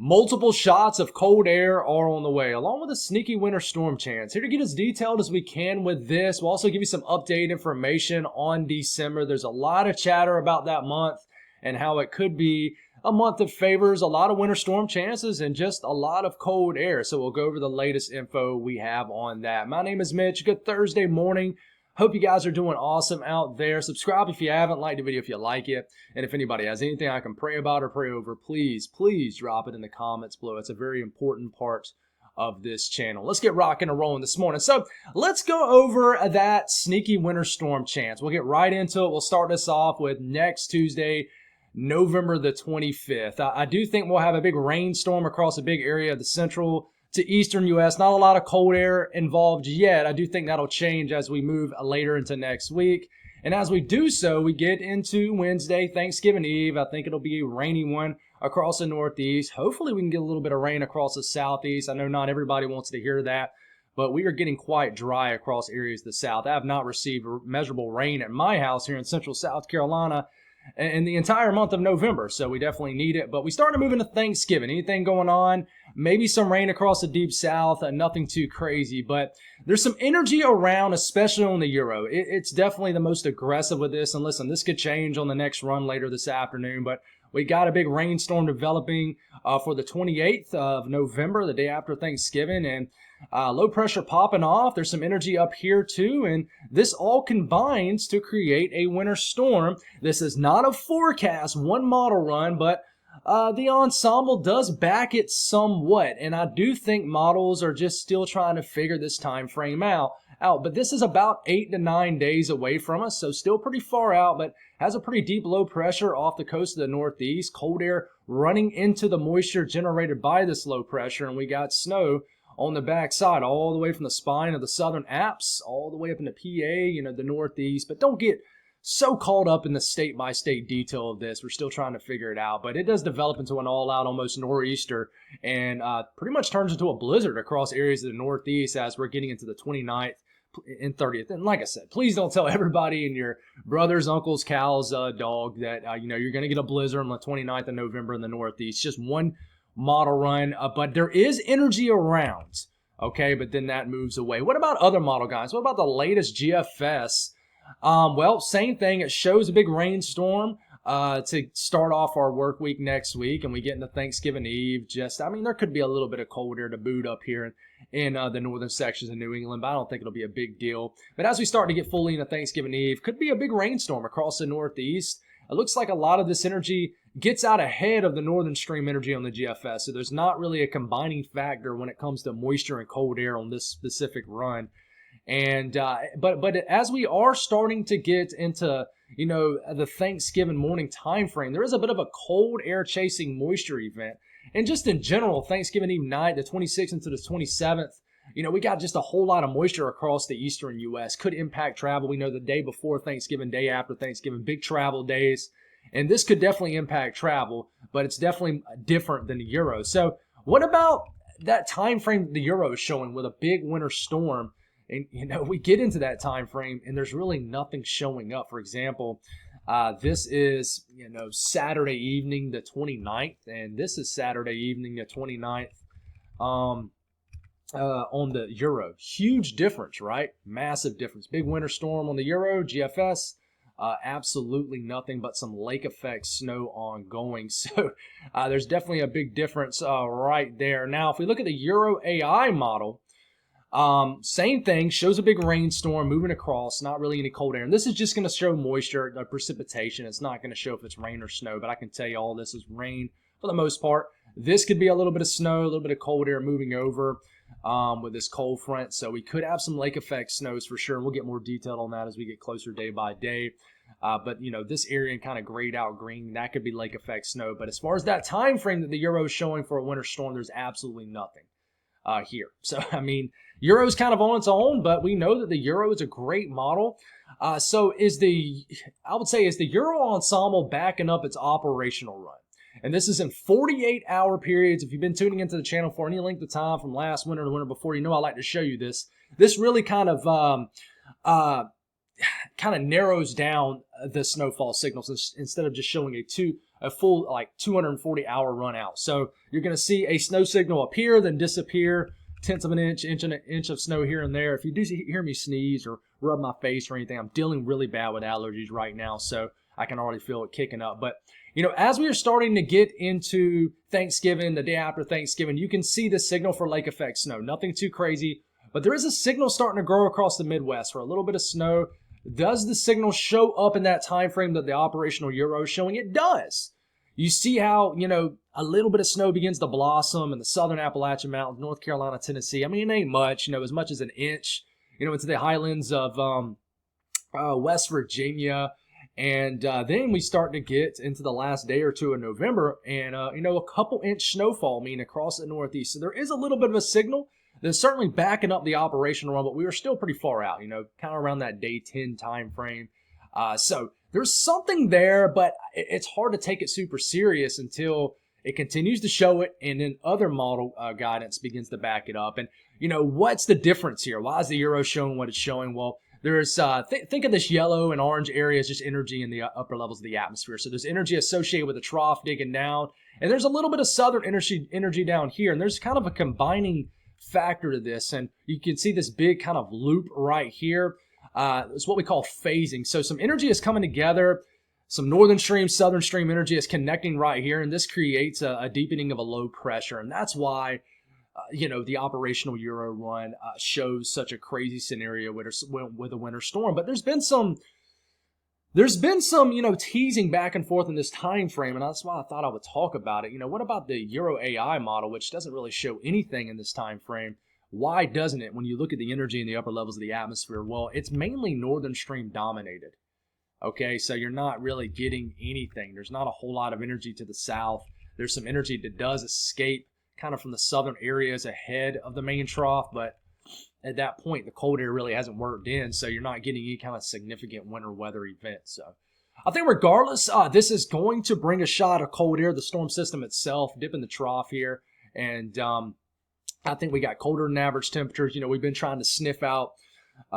Multiple shots of cold air are on the way, along with a sneaky winter storm chance. Here to get as detailed as we can with this. We'll also give you some updated information on December. There's a lot of chatter about that month and how it could be a month that favors a lot of winter storm chances and just a lot of cold air. So we'll go over the latest info we have on that. My name is Mitch. Good Thursday morning. Hope you guys are doing awesome out there. Subscribe if you haven't. Like the video if you like it. And if anybody has anything I can pray about or pray over, please drop it in the comments below. It's a very important part of this channel. Let's get rocking and rolling this morning. So let's go over that sneaky winter storm chance. We'll get right into it. We'll start this off with next Tuesday, November the 25th. I do think we'll have a big rainstorm across a big area of the central to eastern U.S. Not a lot of cold air involved yet. I do think that'll change as we move later into next week. And as we do so, we get into Wednesday, Thanksgiving Eve. I think it'll be a rainy one across the northeast. Hopefully we can get a little bit of rain across the southeast. I know not everybody wants to hear that, but we are getting quite dry across areas of the south. I have not received measurable rain at my house here in central South Carolina in the entire month of November, so we definitely need it. But we start to move into Thanksgiving. Anything going on? Maybe some rain across the deep south, nothing too crazy, but there's some energy around, especially on the Euro. It's definitely the most aggressive with this, and listen, this could change on the next run later this afternoon, but we got a big rainstorm developing for the 28th of November, the day after Thanksgiving, and low pressure popping off. There's some energy up here too, and this all combines to create a winter storm. This is not a forecast, one model run, but the ensemble does back it somewhat, and I do think models are just still trying to figure this time frame out. But this is about 8 to 9 days away from us, so still pretty far out, but has a pretty deep low pressure off the coast of the northeast. Cold air running into the moisture generated by this low pressure, and we got snow on the backside, all the way from the spine of the southern Alps, all the way up into PA, the northeast. But don't get so caught up in the state-by-state detail of this. We're still trying to figure it out, but it does develop into an all-out almost nor'easter and pretty much turns into a blizzard across areas of the northeast as we're getting into the 29th and 30th. And like I said, please don't tell everybody and your brothers, uncles, cows, dog that, you're going to get a blizzard on the 29th of November in the northeast. Just one model run, but there is energy around, okay, but then that moves away. What about other model guys? What about the latest GFS? Well, same thing. It shows a big rainstorm to start off our work week next week, and we get into Thanksgiving Eve. There could be a little bit of cold air to boot up here in the northern sections of New England, but I don't think it'll be a big deal. But as we start to get fully into Thanksgiving Eve, could be a big rainstorm across the northeast. It looks like a lot of this energy gets out ahead of the northern stream energy on the GFS, so there's not really a combining factor when it comes to moisture and cold air on this specific run. And but as we are starting to get into the Thanksgiving morning time frame, there is a bit of a cold air chasing moisture event. And just in general, Thanksgiving Eve night, the 26th into the 27th, we got just a whole lot of moisture across the eastern U.S. Could impact travel. We know the day before Thanksgiving, day after Thanksgiving, big travel days. And this could definitely impact travel, but it's definitely different than the Euro. So what about that time frame the Euro is showing with a big winter storm? And, we get into that time frame and there's really nothing showing up. For example, this is, Saturday evening, the 29th, and this is Saturday evening, the 29th, on the Euro. Huge difference, right? Massive difference. Big winter storm on the Euro, GFS. Absolutely nothing but some lake effect snow ongoing. So there's definitely a big difference right there. Now, if we look at the Euro AI model, same thing, shows a big rainstorm moving across, not really any cold air. And this is just going to show moisture, precipitation. It's not going to show if it's rain or snow, but I can tell you all this is rain for the most part. This could be a little bit of snow, a little bit of cold air moving over with this cold front. So we could have some lake effect snows for sure. And we'll get more detailed on that as we get closer day by day. But this area kind of grayed out green, that could be lake effect snow. But as far as that time frame that the Euro is showing for a winter storm, there's absolutely nothing here. So, Euro's kind of on its own, but we know that the Euro is a great model. So is the Euro ensemble backing up its operational run? And this is in 48-hour periods. If you've been tuning into the channel for any length of time from last winter to the winter before, I like to show you this. This really kind of narrows down the snowfall signals instead of just showing a full like 240-hour run out. So you're going to see a snow signal appear, then disappear, tenths of an inch, an inch of snow here and there. If you do hear me sneeze or rub my face or anything, I'm dealing really bad with allergies right now, so I can already feel it kicking up. But, as we are starting to get into Thanksgiving, the day after Thanksgiving, you can see the signal for lake effect snow. Nothing too crazy, but there is a signal starting to grow across the Midwest for a little bit of snow. Does the signal show up in that time frame that the operational Euro is showing? It does. You see how, a little bit of snow begins to blossom in the southern Appalachian Mountains, North Carolina, Tennessee. I mean, it ain't much, as much as an inch, into the highlands of West Virginia. And then we start to get into the last day or two of November and, a couple inch snowfall, across the Northeast. So there is a little bit of a signal that's certainly backing up the operational run, but we were still pretty far out, kind of around that day 10 time frame. So there's something there, but it's hard to take it super serious until it continues to show it, and then other model guidance begins to back it up. And, what's the difference here? Why is the Euro showing what it's showing? Well, there's, think of this yellow and orange area as just energy in the upper levels of the atmosphere. So there's energy associated with the trough digging down, and there's a little bit of southern energy down here, and there's kind of a combining factor to this. And you can see this big kind of loop right here. It's what we call phasing. So some energy is coming together. Some northern stream, southern stream energy is connecting right here, and this creates a deepening of a low pressure. And that's why, the operational Euro run shows such a crazy scenario with a winter storm. But there's been some, teasing back and forth in this time frame, and that's why I thought I would talk about it. What about the Euro AI model, which doesn't really show anything in this time frame? Why doesn't it when you look at the energy in the upper levels of the atmosphere? Well, it's mainly northern stream dominated. Okay, so you're not really getting anything. There's not a whole lot of energy to the south. There's some energy that does escape kind of from the southern areas ahead of the main trough, but at that point, the cold air really hasn't worked in, so you're not getting any kind of significant winter weather event. So I think regardless, this is going to bring a shot of cold air, the storm system itself, dipping the trough here, and I think we got colder than average temperatures. We've been trying to sniff out,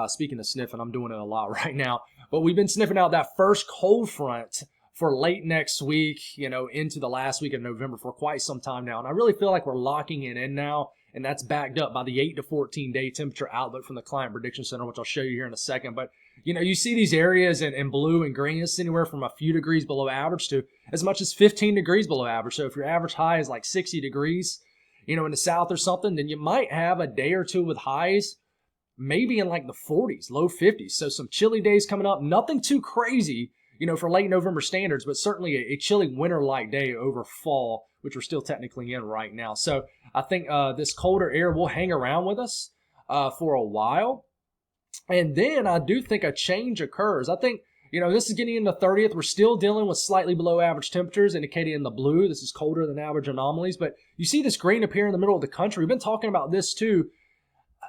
speaking of sniffing, I'm doing it a lot right now, but we've been sniffing out that first cold front for late next week, into the last week of November for quite some time now. And I really feel like we're locking it in now, and that's backed up by the 8 to 14 day temperature outlook from the Climate Prediction Center, which I'll show you here in a second. But, you see these areas in blue and green, it's anywhere from a few degrees below average to as much as 15 degrees below average. So if your average high is like 60 degrees, in the south or something, then you might have a day or two with highs maybe in like the 40s, low 50s. So some chilly days coming up, nothing too crazy, for late November standards, but certainly a chilly winter-like day over fall, which we're still technically in right now. So I think this colder air will hang around with us for a while. And then I do think a change occurs. I think, this is getting into 30th. We're still dealing with slightly below average temperatures, indicated in the blue. This is colder than average anomalies. But you see this green appear in the middle of the country. We've been talking about this too.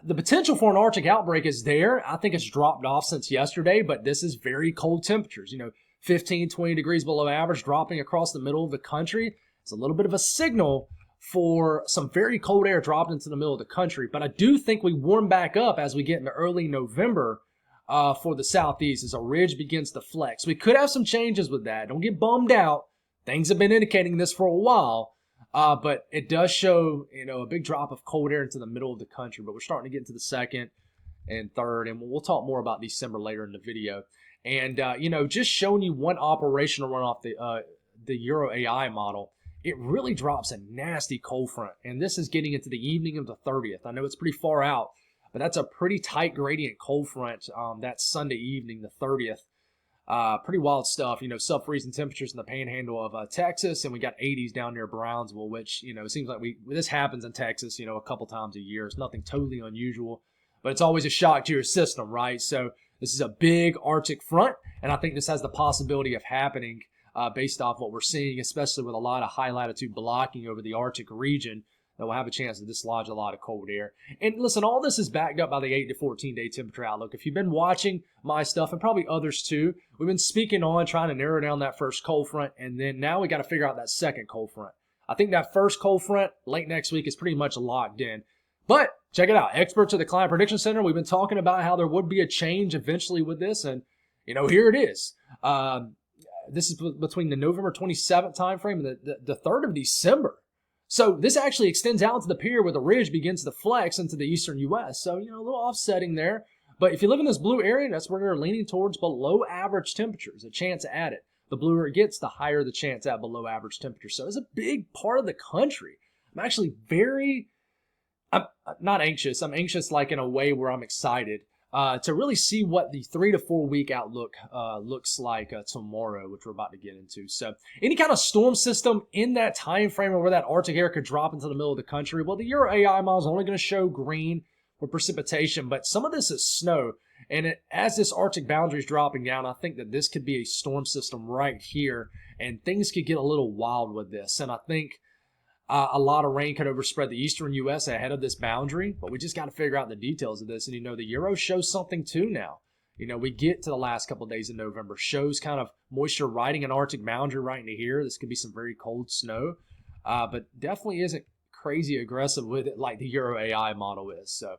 The potential for an Arctic outbreak is there. I think it's dropped off since yesterday, but this is very cold temperatures. 15, 20 degrees below average dropping across the middle of the country. It's a little bit of a signal for some very cold air dropped into the middle of the country. But I do think we warm back up as we get into early November for the southeast as a ridge begins to flex. We could have some changes with that. Don't get bummed out. Things have been indicating this for a while. But it does show, a big drop of cold air into the middle of the country. But we're starting to get into the second and third, and we'll talk more about December later in the video. And, just showing you one operational run off the Euro AI model, it really drops a nasty cold front. And this is getting into the evening of the 30th. I know it's pretty far out, but that's a pretty tight gradient cold front that Sunday evening, the 30th. Pretty wild stuff, sub-freezing temperatures in the panhandle of Texas, and we got 80s down near Brownsville, which, it seems like this happens in Texas, a couple times a year. It's nothing totally unusual, but it's always a shock to your system, right? So this is a big Arctic front, and I think this has the possibility of happening based off what we're seeing, especially with a lot of high latitude blocking over the Arctic region that will have a chance to dislodge a lot of cold air. And listen, all this is backed up by the 8 to 14 day temperature outlook. If you've been watching my stuff, and probably others too, we've been speaking on trying to narrow down that first cold front, and then now we got to figure out that second cold front. I think that first cold front late next week is pretty much locked in. But check it out. Experts at the Climate Prediction Center, we've been talking about how there would be a change eventually with this, and here it is. This is between the November 27th timeframe and the 3rd of December. So this actually extends out to the period where the ridge begins to flex into the eastern U.S. So, a little offsetting there. But if you live in this blue area, that's where you're leaning towards below average temperatures, a chance at it. The bluer it gets, the higher the chance at below average temperature. So it's a big part of the country. I'm actually I'm not anxious. I'm anxious like in a way where I'm excited to really see what the 3 to 4 week outlook looks like tomorrow, which we're about to get into. So any kind of storm system in that time frame where that Arctic air could drop into the middle of the country, well, the Euro AI model is only going to show green for precipitation, but some of this is snow. And as this Arctic boundary is dropping down, I think that this could be a storm system right here, and things could get a little wild with this. And I think a lot of rain could overspread the eastern U.S. ahead of this boundary, but we just got to figure out the details of this. And, the Euro shows something too now. We get to the last couple of days of November, shows kind of moisture riding an Arctic boundary right into here. This could be some very cold snow, but definitely isn't crazy aggressive with it like the Euro AI model is. So,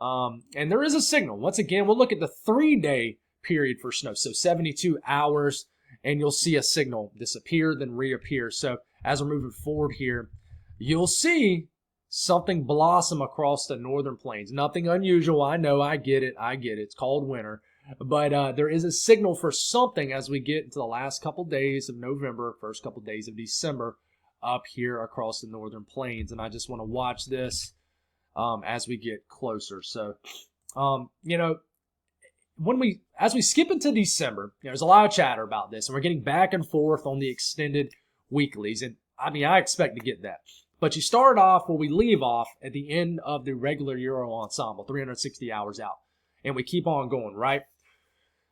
and there is a signal. Once again, we'll look at the 3-day period for snow, so 72 hours, and you'll see a signal disappear, then reappear. So as we're moving forward here, you'll see something blossom across the northern plains. Nothing unusual. I know. I get it. It's called winter. But there is a signal for something as we get into the last couple days of November, first couple days of December, up here across the northern plains. And I just want to watch this as we get closer. So, as we skip into December, there's a lot of chatter about this, and we're getting back and forth on the extended weeklies. And I expect to get that. But you start off where we leave off at the end of the regular Euro ensemble, 360 hours out. And we keep on going, right?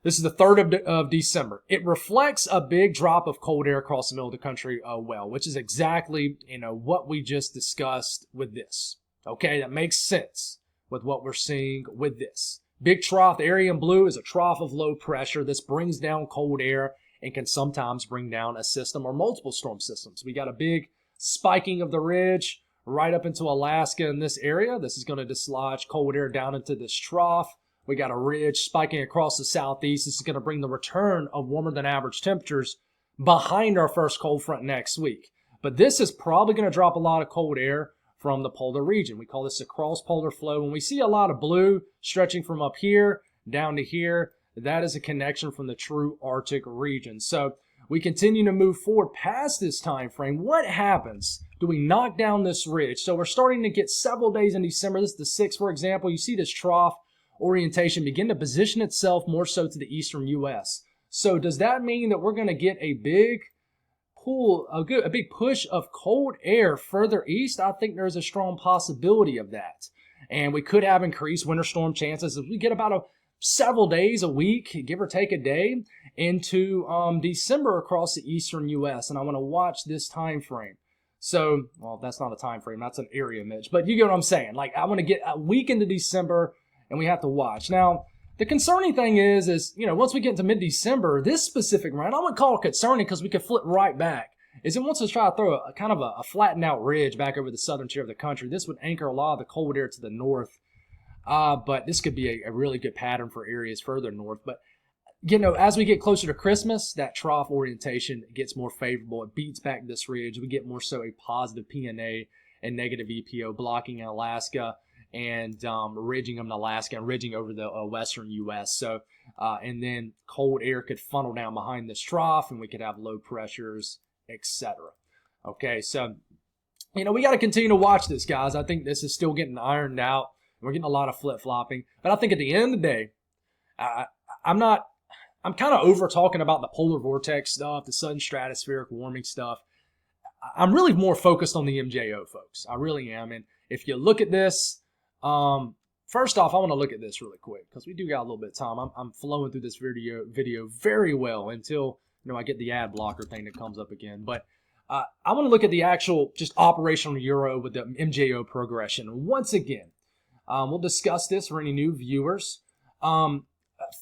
This is the 3rd of December. It reflects a big drop of cold air across the middle of the country, which is exactly, what we just discussed with this. Okay, that makes sense with what we're seeing with this. Big trough, the area in blue is a trough of low pressure. This brings down cold air and can sometimes bring down a system or multiple storm systems. We got a big spiking of the ridge right up into Alaska in this area. This is going to dislodge cold air down into this trough. We got a ridge spiking across the southeast. This is going to bring the return of warmer than average temperatures behind our first cold front next week. But this is probably going to drop a lot of cold air from the polar region. We call this a cross-polar flow. When we see a lot of blue stretching from up here down to here, that is a connection from the true Arctic region. So we continue to move forward past this time frame. What happens? Do we knock down this ridge? So we're starting to get several days in December. This is the 6th, for example. You see this trough orientation begin to position itself more so to the eastern U.S. So does that mean that we're going to get a big pull, a big push of cold air further east? I think there's a strong possibility of that. And we could have increased winter storm chances as we get about several days, a week, give or take a day, into December across the eastern U.S. And I want to watch this time frame. So, well, that's not a time frame. That's an area, Mitch. But you get what I'm saying. Like, I want to get a week into December, and we have to watch. Now, the concerning thing is, once we get into mid-December, this specific round, I wouldn't call it concerning because we could flip right back, is it wants to try to throw a kind of a flattened out ridge back over the southern tier of the country. This would anchor a lot of the cold air to the north. But this could be a really good pattern for areas further north. But, as we get closer to Christmas, that trough orientation gets more favorable. It beats back this ridge. We get more so a positive PNA and negative EPO blocking Alaska and ridging them in Alaska and ridging over the western U.S. So, and then cold air could funnel down behind this trough, and we could have low pressures, etc. Okay, so, we got to continue to watch this, guys. I think this is still getting ironed out. We're getting a lot of flip-flopping. But I think at the end of the day, I'm kind of over talking about the polar vortex stuff, the sudden stratospheric warming stuff. I'm really more focused on the MJO, folks. I really am. And if you look at this, first off, I want to look at this really quick because we do got a little bit of time. I'm flowing through this video very well until I get the ad blocker thing that comes up again. But I want to look at the actual just operational Euro with the MJO progression. Once again, we'll discuss this for any new viewers.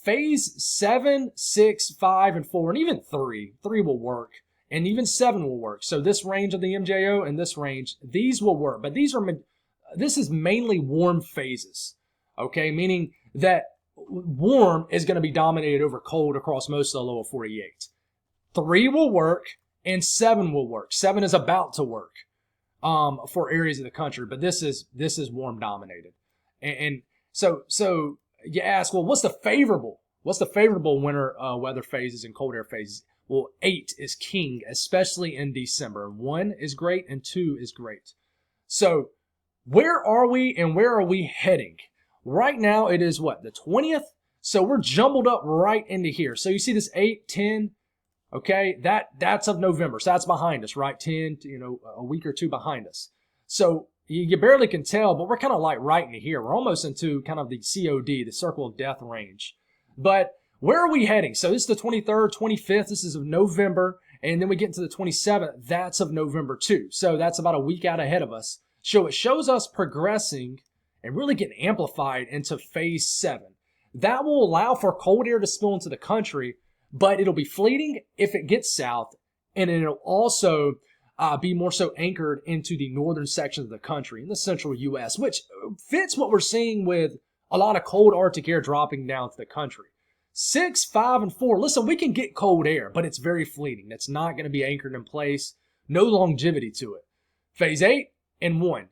Phase 7, 6, 5, and 4, and even 3 will work, and even 7 will work. So this range of the MJO and this range, these will work. But this is mainly warm phases, okay? Meaning that warm is going to be dominated over cold across most of the lower 48. 3 will work and 7 will work. 7 is about to work for areas of the country, but this is warm dominated. And so you ask, well, what's the favorable winter weather phases and cold air phases? Well, 8 is king, especially in December. 1 is great and 2 is great. So where are we and where are we heading? Right now it is what, the 20th? So we're jumbled up right into here. So you see this 8, 10, okay? That's of November. So that's behind us, right? 10, a week or two behind us. So you barely can tell, but we're kind of like right into here. We're almost into kind of the COD, the circle of death range. But where are we heading? So this is the 23rd, 25th. This is of November. And then we get into the 27th. That's of November too. So that's about a week out ahead of us. So it shows us progressing and really getting amplified into phase 7. That will allow for cold air to spill into the country, but it'll be fleeting if it gets south. And it'll also be more so anchored into the northern sections of the country in the central U.S., which fits what we're seeing with a lot of cold Arctic air dropping down to the country. 6, 5, and 4. Listen, we can get cold air, but it's very fleeting. It's not going to be anchored in place. No longevity to it. Phase 8 and 1.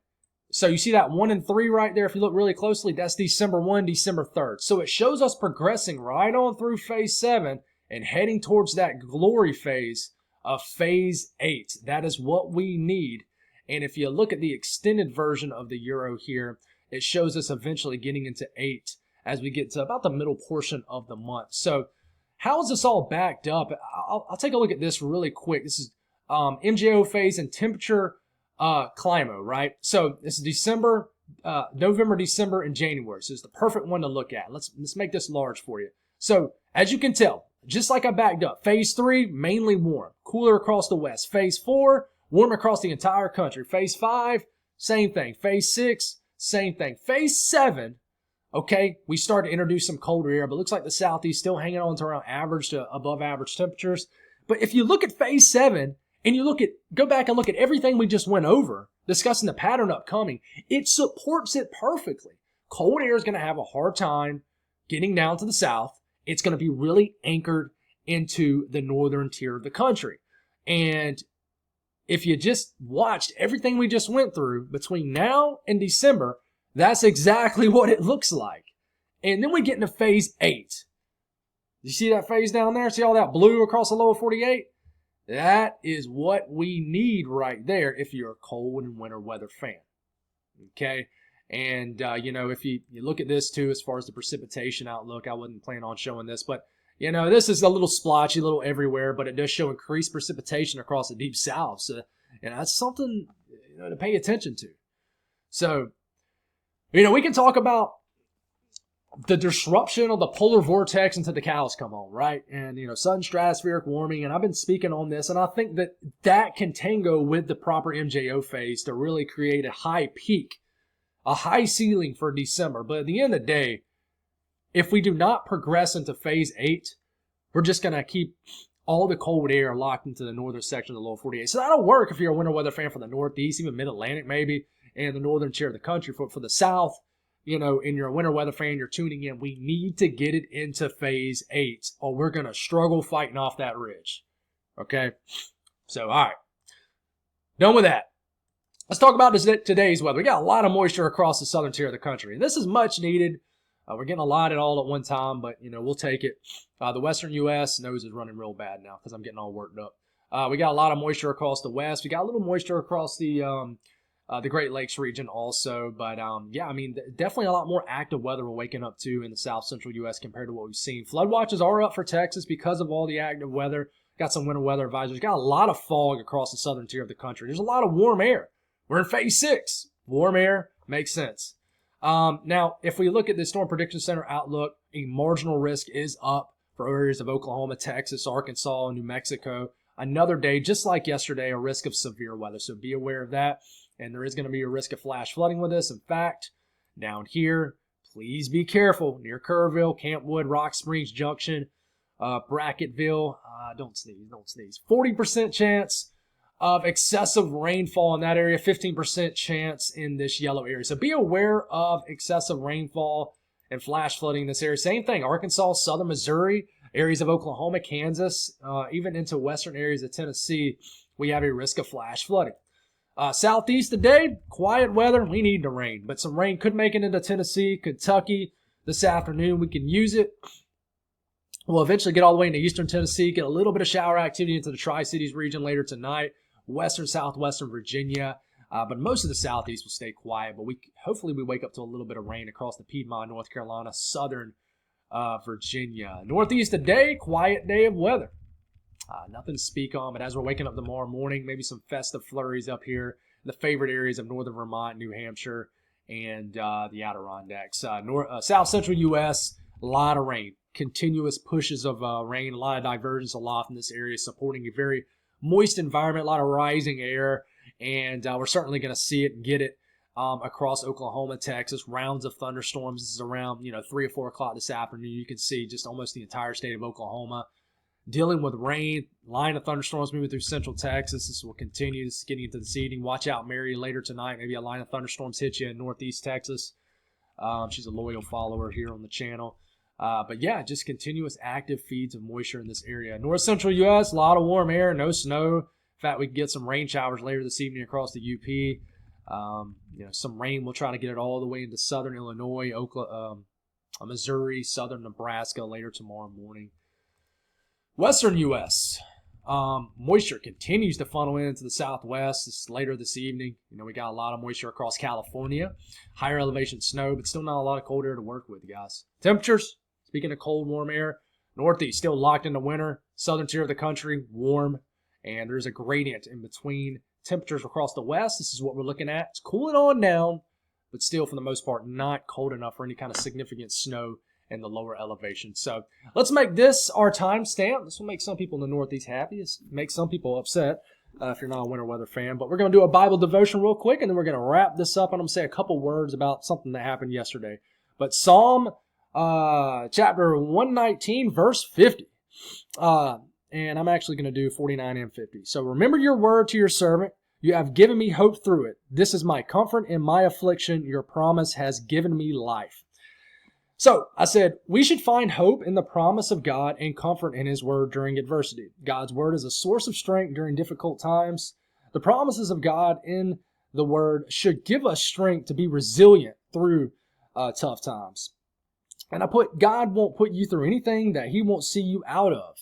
So you see that 1 and 3 right there. If you look really closely, that's December 1, December 3rd. So it shows us progressing right on through phase 7 and heading towards that glory phase of phase 8. That is what we need. And if you look at the extended version of the Euro here, it shows us eventually getting into 8 as we get to about the middle portion of the month. So how is this all backed up? I'll take a look at this really quick. This is MJO phase and temperature Climo, right? So this is December, November, December, and January. So it's the perfect one to look at. Let's make this large for you. So as you can tell, just like I backed up, phase 3, mainly warm, cooler across the west. Phase 4, warm across the entire country. Phase 5, same thing. Phase 6, same thing. Phase 7, okay, we start to introduce some colder air, but it looks like the southeast still hanging on to around average to above average temperatures. But if you look at phase 7 and go back and look at everything we just went over, discussing the pattern upcoming, it supports it perfectly. Cold air is going to have a hard time getting down to the south. It's going to be really anchored into the northern tier of the country. And if you just watched everything we just went through between now and December, that's exactly what it looks like. And then we get into phase 8. You see that phase down there? See all that blue across the lower 48? That is what we need right there if you're a cold and winter weather fan. Okay? And, if you look at this too, as far as the precipitation outlook, I wasn't planning on showing this, but, this is a little splotchy, a little everywhere, but it does show increased precipitation across the deep south. So, that's something, to pay attention to. So, we can talk about the disruption of the polar vortex until the cows come home, right? And, sudden stratospheric warming. And I've been speaking on this, and I think that can tango with the proper MJO phase to really create a high peak, a high ceiling for December. But at the end of the day, if we do not progress into phase 8, we're just going to keep all the cold air locked into the northern section of the lower 48. So that'll work if you're a winter weather fan for the Northeast, even Mid-Atlantic maybe, and the northern tier of the country. For the South, and you're a winter weather fan, you're tuning in, we need to get it into phase 8 or we're going to struggle fighting off that ridge. Okay? So, all right. Done with that. Let's talk about today's weather. We got a lot of moisture across the southern tier of the country. And this is much needed. We're getting a lot at all at one time, but, we'll take it. The western U.S. nose is running real bad now because I'm getting all worked up. We got a lot of moisture across the west. We got a little moisture across the Great Lakes region also. But, definitely a lot more active weather we're waking up to in the south central U.S. compared to what we've seen. Flood watches are up for Texas because of all the active weather. Got some winter weather advisories. Got a lot of fog across the southern tier of the country. There's a lot of warm air. We're in phase 6. Warm air makes sense. Now, if we look at the Storm Prediction Center outlook, a marginal risk is up for areas of Oklahoma, Texas, Arkansas, and New Mexico. Another day, just like yesterday, a risk of severe weather. So be aware of that. And there is going to be a risk of flash flooding with this. In fact, down here, please be careful. Near Kerrville, Campwood, Rock Springs Junction, Bracketville. Don't sneeze. 40% chance of excessive rainfall in that area, 15% chance in this yellow area. So be aware of excessive rainfall and flash flooding in this area. Same thing, Arkansas, southern Missouri, Areas of Oklahoma, Kansas, even into western areas of Tennessee, we have a risk of flash flooding. Southeast today, quiet weather. We need the rain, but some rain could make it into Tennessee, Kentucky this afternoon. We can use it. We'll eventually get all the way into eastern Tennessee, get a little bit of shower activity into the Tri-Cities region later tonight, western, southwestern Virginia. But most of the southeast will stay quiet. But hopefully we wake up to a little bit of rain across the Piedmont, North Carolina, southern Virginia. Northeast today, quiet day of weather. Nothing to speak on, but as we're waking up tomorrow morning, maybe some festive flurries up here in the favorite areas of northern Vermont, New Hampshire, and the Adirondacks. South central U.S., a lot of rain. Continuous pushes of rain, a lot of divergence aloft in this area, supporting a very moist environment, a lot of rising air, and we're certainly going to see it and get it across Oklahoma, Texas. Rounds of thunderstorms. This is around 3 or 4 o'clock this afternoon. You can see just almost the entire state of Oklahoma dealing with rain, line of thunderstorms moving through central Texas. This will continue. This is getting into the evening. Watch out, Mary, later tonight. Maybe a line of thunderstorms hit you in northeast Texas. She's a loyal follower here on the channel. But yeah, just continuous active feeds of moisture in this area. North central U.S., a lot of warm air, no snow. In fact, we can get some rain showers later this evening across the UP. Some rain. We'll try to get it all the way into southern Illinois, Oklahoma, Missouri, southern Nebraska later tomorrow morning. Western U.S., moisture continues to funnel into the southwest later this evening. We got a lot of moisture across California. Higher elevation snow, but still not a lot of cold air to work with, guys. Temperatures, speaking of cold, warm air, northeast still locked into winter. Southern tier of the country, warm. And there's a gradient in between temperatures across the west. This is what we're looking at. It's cooling on down, but still, for the most part, not cold enough for any kind of significant snow in the lower elevation. So let's make this our timestamp. This will make some people in the Northeast happy. This makes some people upset if you're not a winter weather fan. But we're going to do a Bible devotion real quick, and then we're going to wrap this up. And I'm going to say a couple words about something that happened yesterday. But Psalm chapter 119, verse 50. And I'm actually going to do 49 and 50. So remember your word to your servant. You have given me hope through it. This is my comfort in my affliction. Your promise has given me life. So I said we should find hope in the promise of God and comfort in His word during adversity. God's word is a source of strength during difficult times. The promises of God in the word should give us strength to be resilient through tough times. And I put God won't put you through anything that He won't see you out of.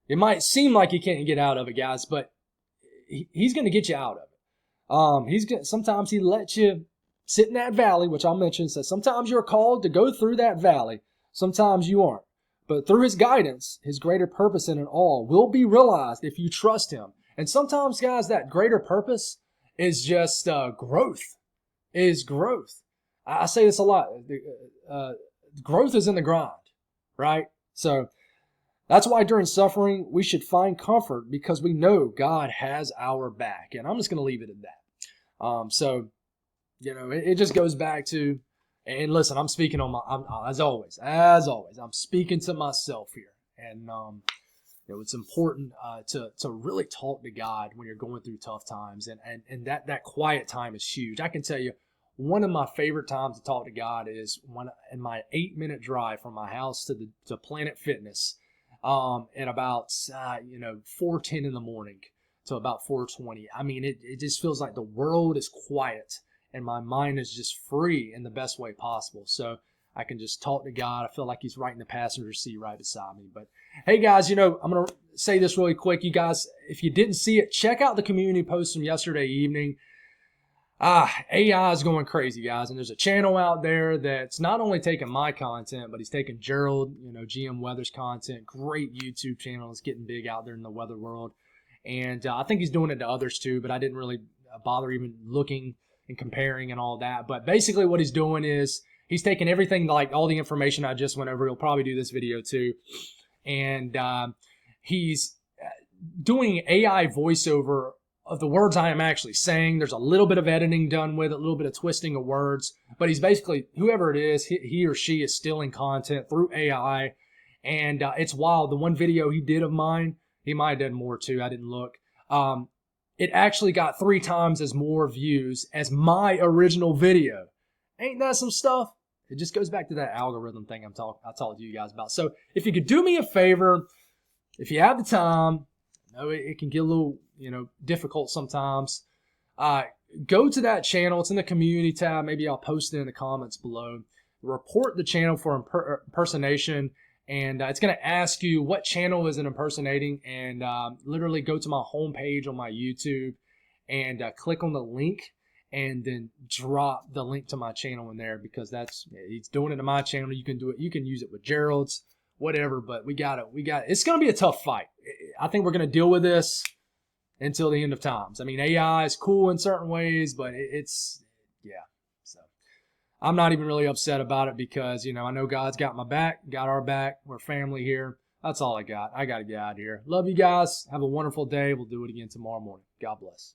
It might seem like you can't get out of it, guys, but He's going to get you out of it. Sometimes He lets you sit in that valley, which I'll mention. Says sometimes you're called to go through that valley. Sometimes you aren't. But through His guidance, His greater purpose in it all will be realized if you trust Him. And sometimes, guys, that greater purpose is just growth. Is growth. I say this a lot. Growth is in the grind, right? So that's why during suffering, we should find comfort because we know God has our back. And I'm just going to leave it at that. It just goes back to, and listen, I'm speaking on as always, I'm speaking to myself here. And, it's important to really talk to God when you're going through tough times. And that quiet time is huge. I can tell you, one of my favorite times to talk to God is when in my 8-minute drive from my house to Planet Fitness at about, 4:10 in the morning to about 4:20. I mean, it just feels like the world is quiet. And my mind is just free in the best way possible. So I can just talk to God. I feel like He's right in the passenger seat right beside me. But hey, guys, I'm going to say this really quick. You guys, if you didn't see it, check out the community post from yesterday evening. AI is going crazy, guys. And there's a channel out there that's not only taking my content, but he's taking Gerald, GM Weather's content. Great YouTube channel. It's getting big out there in the weather world. And I think he's doing it to others too, but I didn't really bother even looking and comparing and all that. But basically what he's doing is he's taking everything, like all the information I just went over. He'll probably do this video too. And he's doing AI voiceover of the words I am actually saying. There's a little bit of editing done with it, a little bit of twisting of words. But he's basically, whoever it is, he or she is stealing content through AI. And it's wild. The one video he did of mine, he might have done more too. I didn't look. It actually got 3 times as more views as my original video. Ain't that some stuff? It just goes back to that algorithm thing I talked to you guys about. So if you could do me a favor, if you have the time, I know it can get a little, difficult sometimes. Go to that channel. It's in the community tab. Maybe I'll post it in the comments below. Report the channel for impersonation, and it's going to ask you what channel is it impersonating, and literally go to my homepage on my YouTube and click on the link, and then drop the link to my channel in there, because he's doing it to my channel. You can do it. You can use it with Gerald's, whatever. But we got it. It's going to be a tough fight. I think we're going to deal with this until the end of times. I mean, AI is cool in certain ways, but yeah. So I'm not even really upset about it, because, I know God's got my back, got our back. We're family here. That's all I got. I got to get out of here. Love you guys. Have a wonderful day. We'll do it again tomorrow morning. God bless.